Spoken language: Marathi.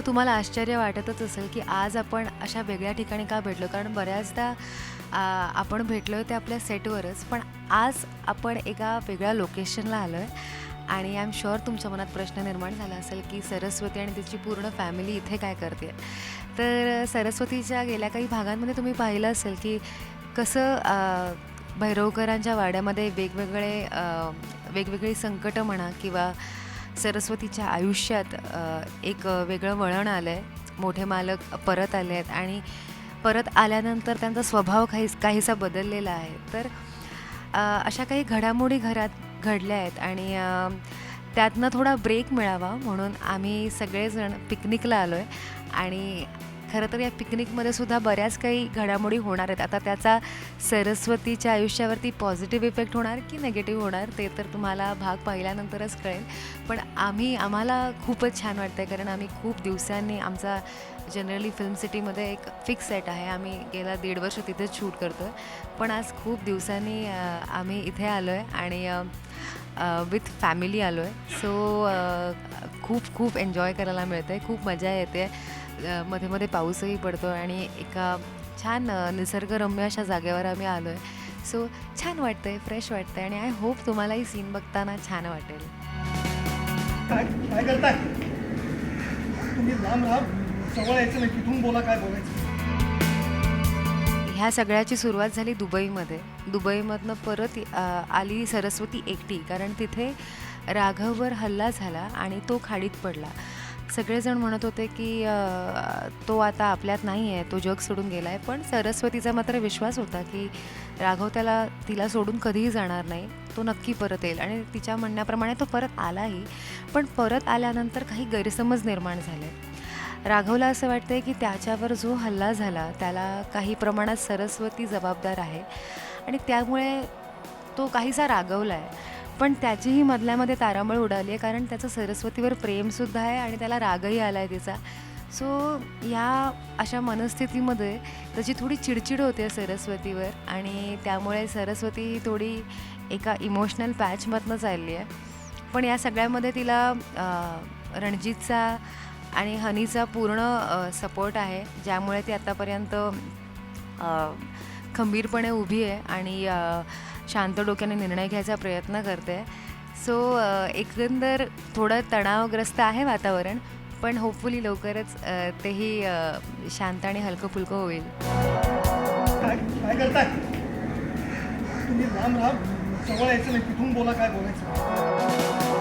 तुम्हाला आश्चर्य वाटतच असेल, की आज आपण अशा वेगळ्या ठिकाणी का भेटलो? कारण बऱ्याचदा आपण भेटलोय ते आपल्या सेटवरच. पण आज आपण एका वेगळ्या लोकेशनला आलोय आणि आय एम शुअर तुमच्या मनात प्रश्न निर्माण झाला असेल, की सरस्वती आणि तिची पूर्ण फॅमिली इथे काय करते आहे? तर सरस्वतीच्या गेल्या काही भागांमध्ये तुम्ही पाहिलं असेल, की कसं भैरवकरांच्या वाड्यामध्ये वेगवेगळी संकटं म्हणा किंवा सरस्वतीच्या आयुष्यात एक वेगळं वळण आलं आहे. मोठे मालक परत आले आहेत आणि परत आल्यानंतर त्यांचा स्वभाव काहीसा बदललेला आहे. तर अशा काही घडामोडी घरात घडल्या आहेत आणि त्यातनं थोडा ब्रेक मिळावा म्हणून आम्ही सगळेजण पिकनिकला आलो आहे आणि खरं तर या पिकनिकमध्ये सुद्धा बऱ्याच काही घडामोडी होणार आहेत. आता त्याचा सरस्वतीच्या आयुष्यावरती पॉझिटिव्ह इफेक्ट होणार की निगेटिव्ह होणार ते तर तुम्हाला भाग पाहिल्यानंतरच कळेल. पण आम्हाला खूपच छान वाटतं आहे कारण आम्ही खूप दिवसांनी आमचा जनरली फिल्म सिटीमध्ये एक फिक्स सेट आहे. आम्ही गेला 1.5 वर्ष तिथेच शूट करतो आहे. पण आज खूप दिवसांनी आम्ही इथे आलो आहे आणि विथ फॅमिली आलो आहे. सो खूप खूप एन्जॉय करायला मिळतं आहे. खूप मजा येते. मध्ये मध्ये पाऊसही पडतो आणि एका छान निसर्गरम्य अशा जागेवर आम्ही आलो आहे. सो छान वाटतं आहे, फ्रेश वाटतं आहे आणि आय होप तुम्हालाही सीन बघताना छान वाटेल. काय काय करताय तुम्ही? लांब राहा, जवळ यायचं नाही. तिथून बोला काय बोलायचं. ह्या सगळ्याची सुरुवात झाली दुबईमध्ये. दुबईमधनं परत आली सरस्वती एकटी कारण तिथे राघववर हल्ला झाला आणि तो खाडीत पडला. सगळेजण म्हणत होते की तो आता आपल्यात नाही आहे, तो जग सोडून गेला आहे. पण सरस्वतीचा मात्र विश्वास होता की राघव तिला सोडून कधीही जाणार नाही, तो नक्की परत येईल आणि तिच्या म्हणण्याप्रमाणे तो परत आलाही. पण परत आल्यानंतर काही गैरसमज निर्माण झाले. राघवला असं वाटतंय की त्याच्यावर जो हल्ला झाला त्याला काही प्रमाणात सरस्वती जबाबदार आहे आणि त्यामुळे तो काहीसा रागवला आहे. पण त्याचीही मधल्यामध्ये तारांबळ उडाली आहे कारण त्याचं सरस्वतीवर प्रेमसुद्धा आहे आणि त्याला रागही आला आहे तिचा. सो या अशा मनस्थितीमध्ये त्याची थोडी चिडचिड होते सरस्वतीवर आणि त्यामुळे सरस्वती ही थोडी एका इमोशनल पॅचमधनं चालली आहे. पण या सगळ्यामध्ये तिला रणजितचा आणि हनीचा पूर्ण सपोर्ट आहे ज्यामुळे ती आत्तापर्यंत खंबीरपणे उभी आहे आणि शांत डोक्याने निर्णय घ्यायचा प्रयत्न करते. सो एकंदर थोडं तणावग्रस्त आहे वातावरण पण होपफुली लवकरच तेही शांत आणि हलकं फुलकं होईल. काय काय करताय तुम्ही? लांब राहा, जवळ यायचं नाही. तिथून बोला काय बोलायचं.